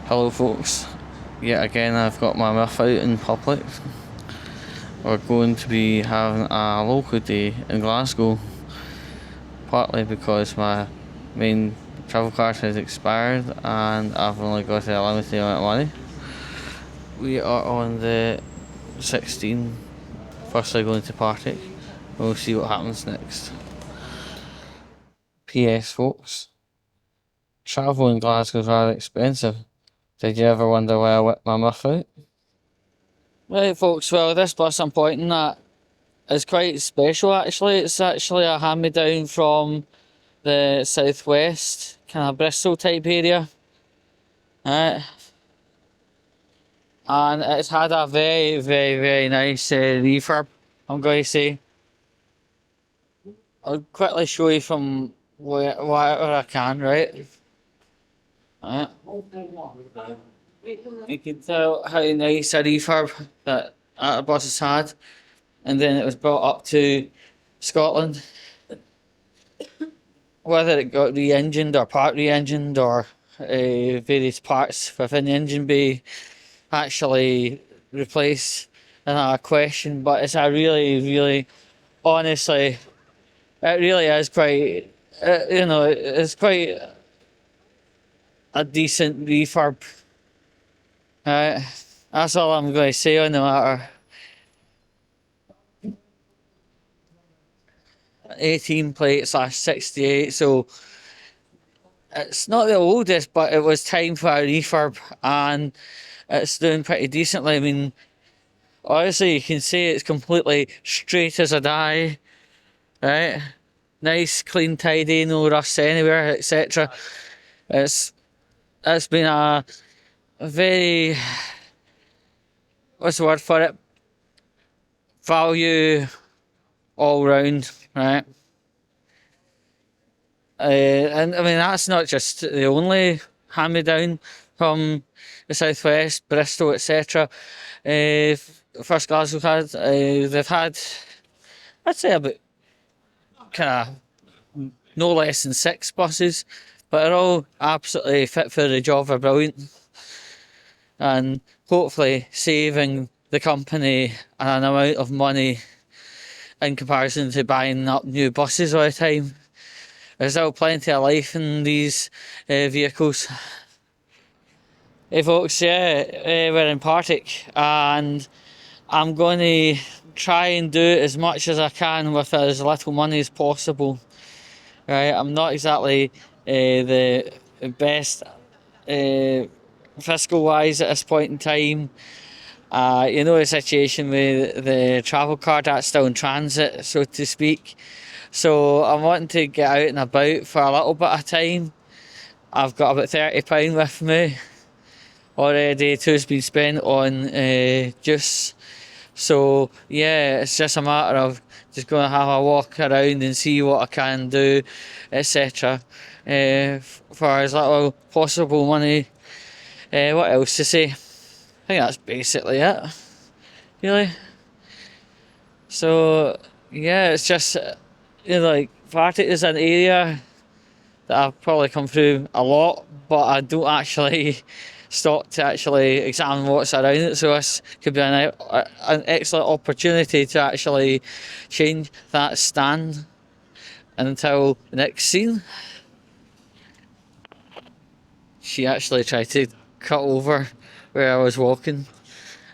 Hello folks, yet again I've got my muff out in public. We're going to be having a local day in Glasgow, partly because my main travel card has expired and I've only got a limited amount of money. We are on the 16th, firstly going to Partick. We'll see what happens next. P.S. folks, travel in Glasgow is rather expensive. Did you ever wonder why I whipped my muff out? Right folks, well this bus I'm pointing at is quite special actually. It's actually a hand-me-down from the southwest, kind of Bristol type area. Right. And it's had a very nice refurb, I'm going to say. I'll quickly show you from wherever I can, right? Right. You can tell how nice a refurb that bus has had. And then it was brought up to Scotland. Whether it got re-engined or part re-engined or various parts within the engine bay actually replaced, another question. But it's a really, honestly, it really is quite, it's quite a decent refurb. Right, that's all I'm going to say on the matter. 18 plate slash 68, so it's not the oldest, but it was time for a refurb and it's doing pretty decently. I mean, honestly, you can see it's completely straight as a die, right? Nice, clean, tidy, no rust anywhere, etc. It's been a very, what's the word for it? Value all round, right? And I mean, that's not just the only hand-me-down from the southwest, Bristol, etc. First Glasgow had, they've had, I'd say about kind of no less than 6 buses, but they're all absolutely fit for the job, are brilliant, and hopefully saving the company an amount of money in comparison to buying up new buses all the time. There's still plenty of life in these vehicles. Hey folks, yeah, we're in Partick and I'm going to try and do as much as I can with as little money as possible. Right, I'm not exactly the best fiscal wise at this point in time. You know the situation with the travel card, that's still in transit, so to speak. So I'm wanting to get out and about for a little bit of time. I've got about £30 with me already. Two's been spent on juice. So yeah, it's just a matter of just going to have a walk around and see what I can do, etc. For as little possible money. What else to say? I think that's basically it, really. So yeah, it's just like Partick is an area that I've probably come through a lot, but I don't actually stop to actually examine what's around it. So this could be an excellent opportunity to actually change that stand until the next scene. She actually tried to cut over where I was walking.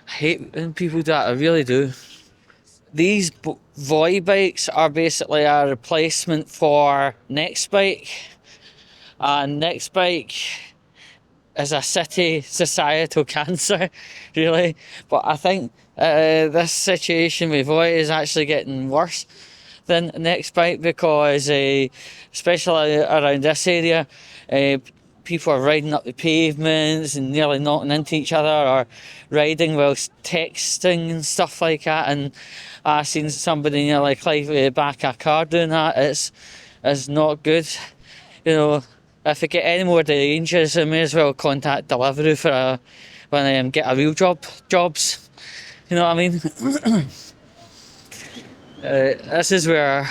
I hate when people do that, I really do. These Voy bikes are basically a replacement for Nextbike. And Nextbike is a city societal cancer, really. But I think this situation with Voy is actually getting worse than Nextbike because, especially around this area, people are riding up the pavements and nearly knocking into each other or riding whilst texting and stuff like that. And I've seen somebody nearly climb the back of a car doing that. It's not good. You know, if I get any more dangerous, I may as well contact delivery for when I get a real jobs. You know what I mean? This is where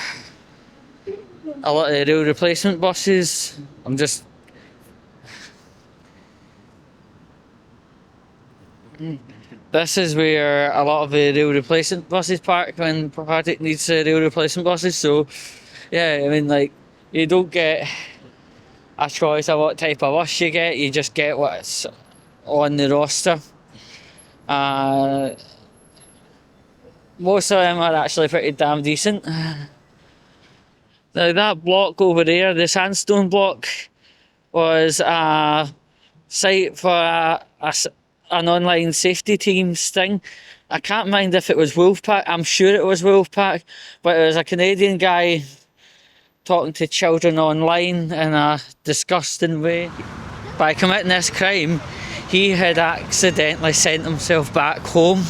a lot of the real replacement buses, I'm just This is where a lot of the rail replacement buses park when Partick needs rail replacement buses. So, yeah, I mean, like, you don't get a choice of what type of bus you get, you just get what's on the roster. Uh, Most of them are actually pretty damn decent. Now, that block over there, the sandstone block, was a site for an online safety teams thing. I can't mind if it was Wolfpack. I'm sure it was Wolfpack, but it was a Canadian guy talking to children online in a disgusting way. By committing this crime, he had accidentally sent himself back home.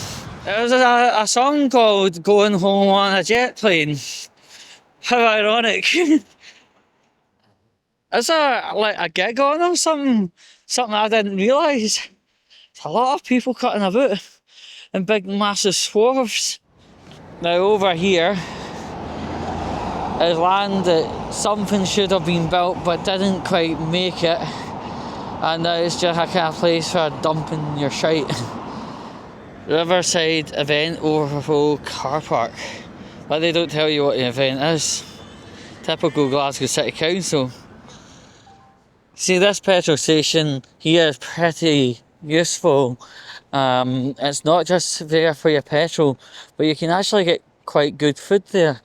There was a song called Going Home on a Jet Plane. How ironic. Is there like a gig on or something? Something I didn't realise. There's a lot of people cutting about in big massive swaths. Now over here is land that something should have been built but didn't quite make it. And now it's just a kind of place for dumping your shite. Riverside Event Overflow Car Park. But they don't tell you what the event is. Typical Glasgow City Council. See, this petrol station here is pretty useful. It's not just there for your petrol, but you can actually get quite good food there.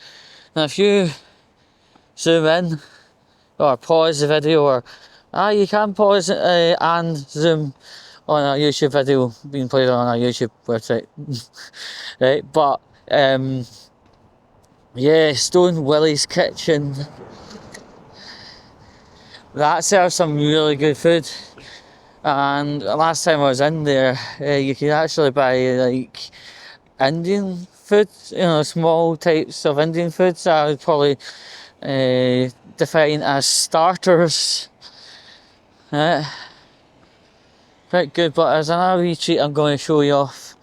Now if you zoom in or pause the video, or you can pause and zoom on a YouTube video being played on our YouTube website. Right, but yeah, Stone Willie's Kitchen, that serves some really good food. And last time I was in there, you could actually buy like Indian food, you know, small types of Indian foods I would probably define as starters. Quite good, but there's another wee treat I'm going to show you off.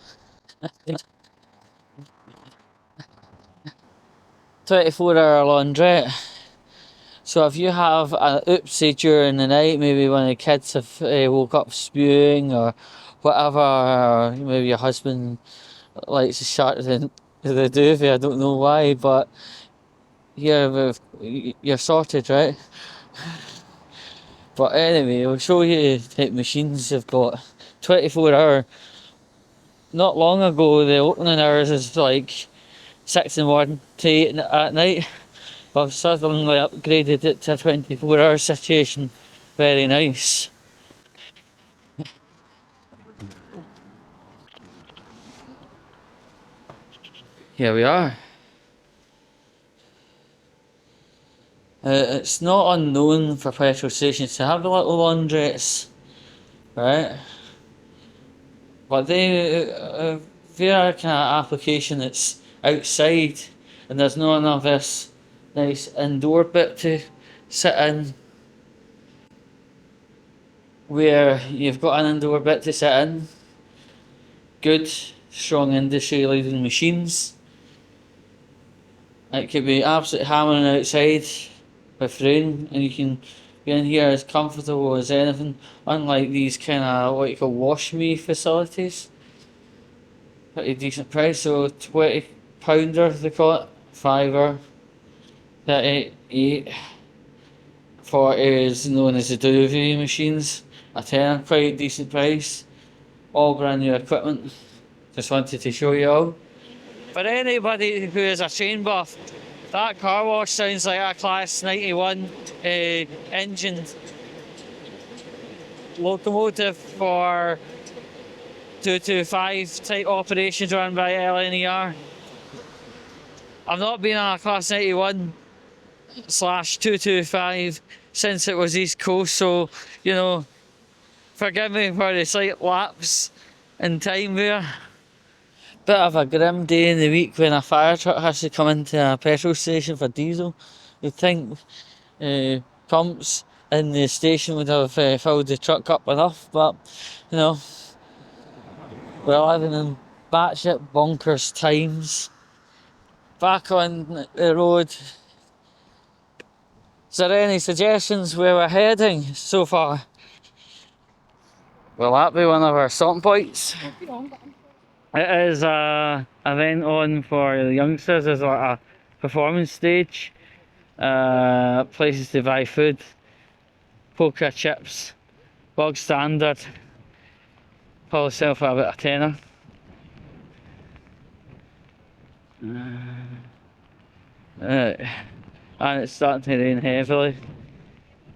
24-hour laundrette. So if you have an oopsie during the night, maybe when the kids have woke up spewing or whatever, or maybe your husband likes to shut the duvet, I don't know why, but you're sorted, right? But anyway, I'll show you the type machines they've got. 24-hour. Not long ago, the opening hours is like 6 in the morning to 8 at night. But I've suddenly upgraded it to a 24-hour situation. Very nice. Here we are. It's not unknown for petrol stations to have the little laundrettes, right? But they're a kind of application that's outside, and there's not enough this nice indoor bit to sit in, where you've got an indoor bit to sit in. Good, strong industry leading machines. It could be absolutely hammering outside with rain, and you can be in here as comfortable as anything, unlike these kind of what you call wash me facilities. Pretty decent price, so £20 they call it, fiver, 38, 40 is known as the duvet machines, a tenner, quite decent price, all brand new equipment. Just wanted to show you all. For anybody who is a train buff, that car wash sounds like a Class 91 engine locomotive for 225 type operations run by LNER. I've not been on a Class 91 / 225 since it was East Coast, so you know, forgive me for the slight lapse in time there. Bit of a grim day in the week when a fire truck has to come into a petrol station for diesel. You'd think pumps in the station would have filled the truck up enough, but you know, we're living in batshit bonkers times. Back on the road. Is there any suggestions where we're heading so far? Will that be one of our song points? It is a event on for the youngsters. There's like a performance stage, places to buy food, poker chips, bog standard, probably sell for about a tenner. Uh, and it's starting to rain heavily.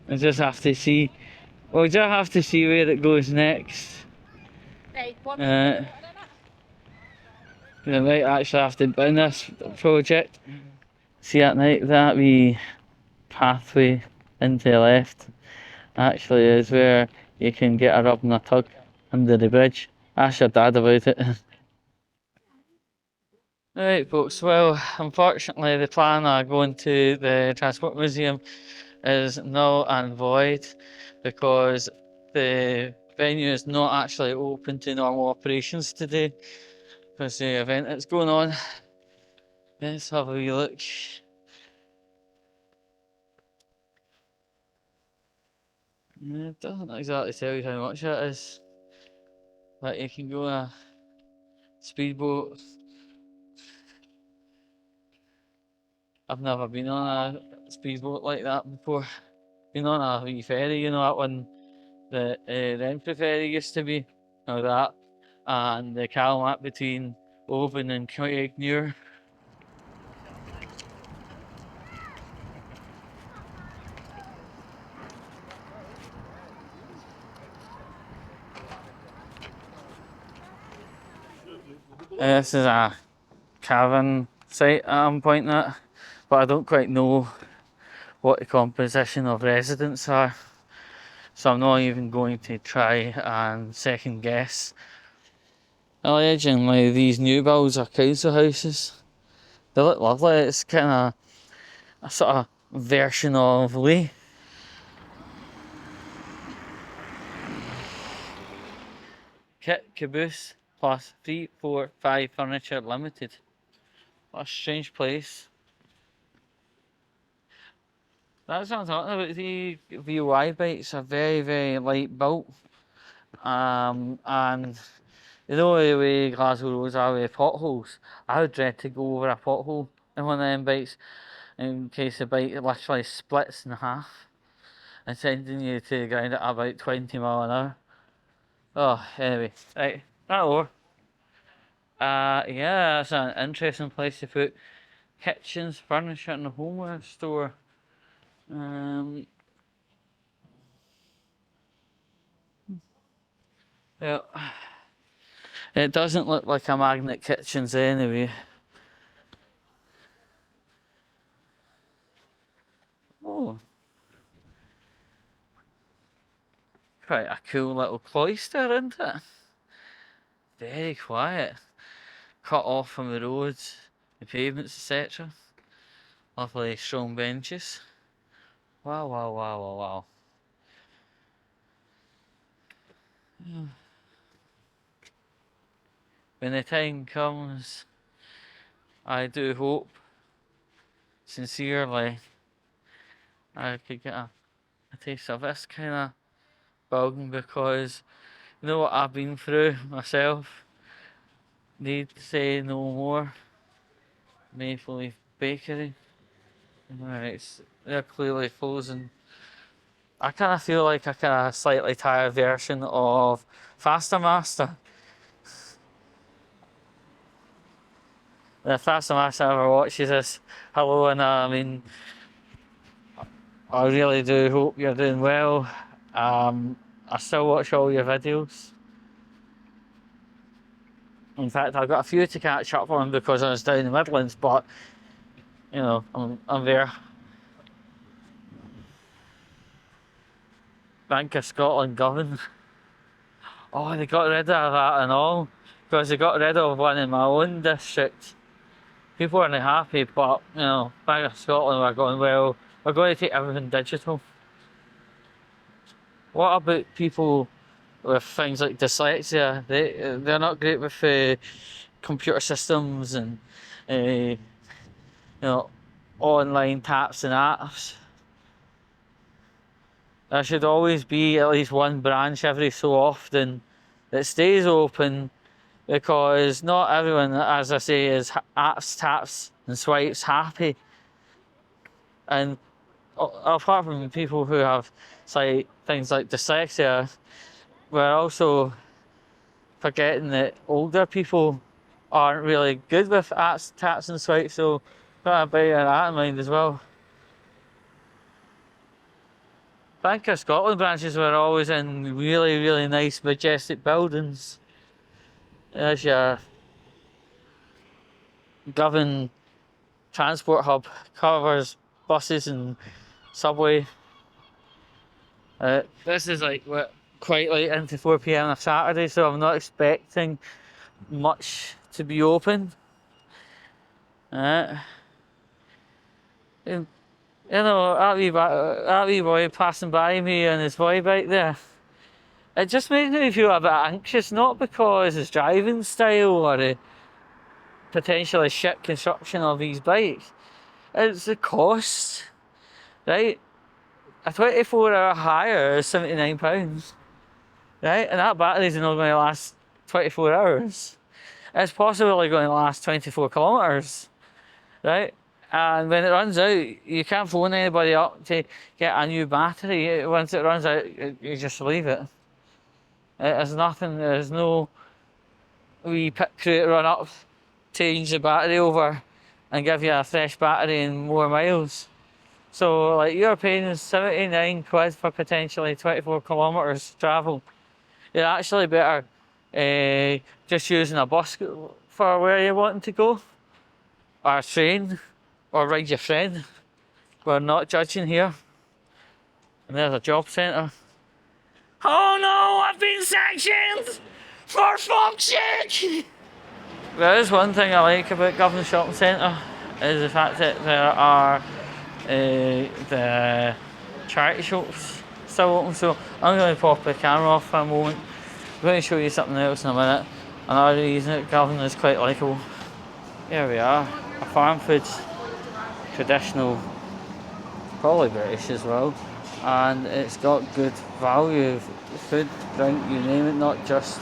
We just have to see. We'll just have to see where it goes next. We might actually have to bin this project. See at night that wee pathway into the left actually is where you can get a rub and a tug under the bridge. Ask your dad about it. Right folks, well unfortunately the plan of going to the Transport Museum is null and void because the venue is not actually open to normal operations today because the event that's going on. Let's have a wee look. It doesn't exactly tell you how much it is, but you can go on a speedboat. I've never been on a speedboat like that before. Been on a wee ferry, you know that one that the Renfrew ferry used to be, or that, and the Calumet between Oban and Craigmuir. This is a cavern site I'm pointing at, but I don't quite know what the composition of residents are, so I'm not even going to try and second guess. Allegedly these new builds are council houses. They look lovely. It's kind of a sort of version of Lee. Kit caboose plus 3, 4, 5 furniture limited. What a strange place. That's what I'm talking about. The VOI bikes are very, very light built. And you know the way Glasgow roads are with potholes. I would dread to go over a pothole in one of them bikes in case the bike literally splits in half and sending you to the ground at about 20 mile an hour. Oh, anyway, right, that over. Yeah, that's an interesting place to put kitchens, furniture, and a homeware store. Um, yeah, it doesn't look like a Magnet Kitchens anyway. Oh, quite a cool little cloister, isn't it? Very quiet. Cut off from the roads, the pavements, etc. Lovely strong benches. Wow, wow, wow, wow, wow. When the time comes, I do hope, sincerely, I could get a taste of this kind of building because you know what I've been through myself. Need to say no more. Maple Leaf Bakery. Right, they're clearly closing. I kind of feel like a kind of slightly tired version of Faster Master. The Faster Master ever watches this. Hello, and I mean, I really do hope you're doing well. I still watch all your videos. In fact, I've got a few to catch up on because I was down in the Midlands, but you know, I'm there. Bank of Scotland govern. Oh, they got rid of that and all because they got rid of one in my own district. People weren't happy, but you know, Bank of Scotland were going, well, we're going to take everything digital. What about people with things like dyslexia? They're not great with computer systems and you know online taps and apps. There should always be at least one branch every so often that stays open, because not everyone, as I say, is apps, taps, and swipes happy. And apart from people who have things like dyslexia, we're also forgetting that older people aren't really good with apps, taps, and swipes, so gotta bear that in mind as well. Bank of Scotland branches were always in really, really nice, majestic buildings. There's your Govan transport hub, covers buses and subway. This is like what, quite late into 4 p.m. on a Saturday, so I'm not expecting much to be open. Uh, you know, that wee boy passing by me on his boy bike there, it just makes me feel a bit anxious, not because his driving style or the potentially shit construction of these bikes. It's the cost, right? A 24-hour hire is £79, right? And that battery's not going to last 24 hours. It's possibly going to last 24 kilometres, right? And when it runs out, you can't phone anybody up to get a new battery. Once it runs out, you just leave it. There's nothing, there's no wee pit crew to run up, change the battery over, and give you a fresh battery and more miles. So, like, you're paying 79 quid for potentially 24 kilometres travel. You're actually better just using a bus for where you're wanting to go, or a train, or ride your friend. We're not judging here. And there's a job centre. Oh no, I've been sanctioned! For fuck's sake! There is one thing I like about Govan Shopping Centre, is the fact that there are the charity shops still open. So I'm going to pop the camera off for a moment. I'm going to show you something else in a minute. Another reason that Govan is quite likeable. Here we are, a farm foods, traditional, probably British as well, and it's got good value, food, drink, you name it, not just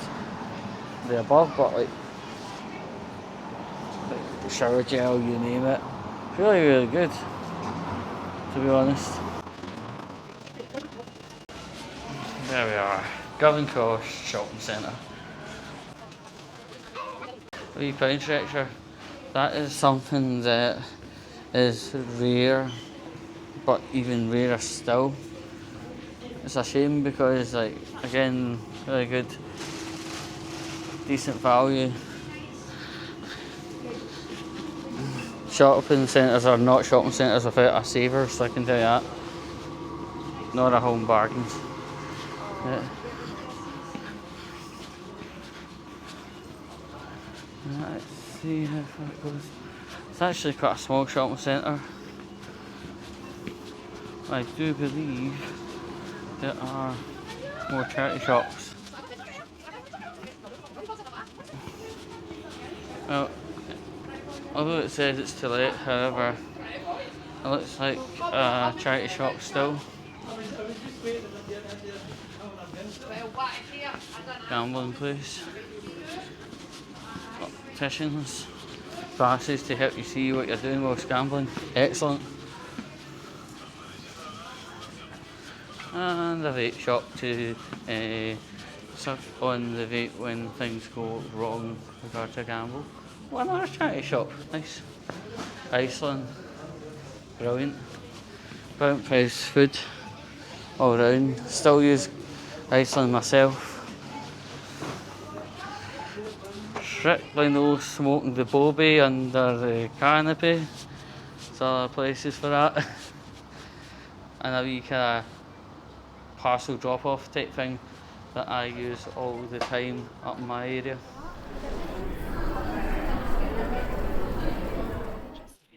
the above, but like shower gel, you name it. Really, really good, to be honest. There we are, Govan Cross Shopping Centre. Wee pound stretcher. That is something that is rare, but even rarer still. It's a shame because, like, again, really good, decent value. Shopping centres are not shopping centres without a saver, so I can tell you that. Not a home bargains. Yeah. Let's see how far it goes. It's actually quite a small shopping centre. I do believe there are more charity shops. Well, although it says it's to let, however, it looks like a charity shop still. Gambling place. Opticians. Glasses to help you see what you're doing whilst gambling. Excellent. And a vape shop to suck on the vape when things go wrong with regard to gamble. Well, another charity shop. Nice. Iceland. Brilliant. Brilliant price food all round. Still use Iceland myself. Strictly no smoking the bobby under the canopy. There's other places for that. And a wee kind of parcel drop-off type thing that I use all the time up in my area.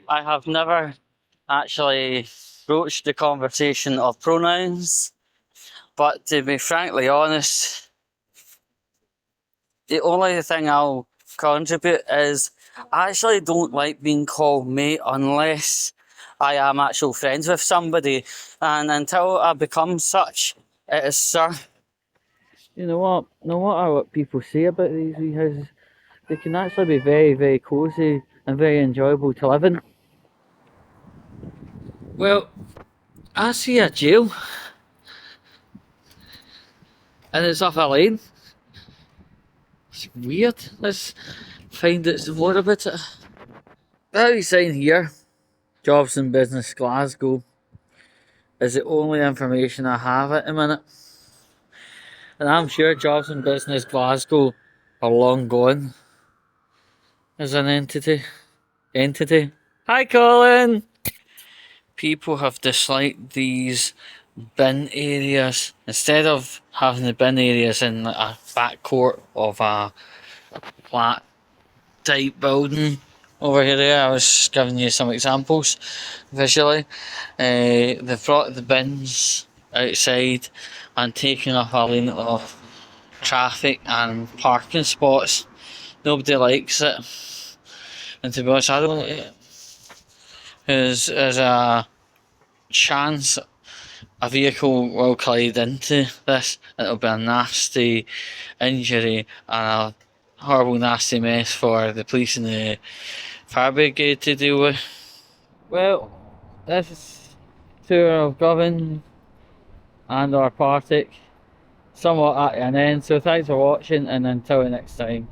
I have never actually broached the conversation of pronouns, but to be frankly honest, the only thing I'll contribute is I actually don't like being called mate unless I am actual friends with somebody, and until I become such, it is sir. You know what? No matter what people say about these wee houses, they can actually be very, very cosy and very enjoyable to live in. Well, I see a jail, and it's off a lane. It's weird. Let's find out some more about it. That wee sign here, Jobs and Business Glasgow, is the only information I have at the minute. And I'm sure Jobs and Business Glasgow are long gone as an entity. Hi, Colin! People have disliked these bin areas. Instead of having the bin areas in a back court of a flat type building over here, I was giving you some examples visually. They've brought the bins outside and taken up a lane of traffic and parking spots. Nobody likes it, and to be honest, I don't like it. There's a chance a vehicle will collide into this, it'll be a nasty injury and a horrible nasty mess for the police and the fire brigade to deal with. Well, this tour of Govan and our Partick somewhat at an end, so thanks for watching and until the next time.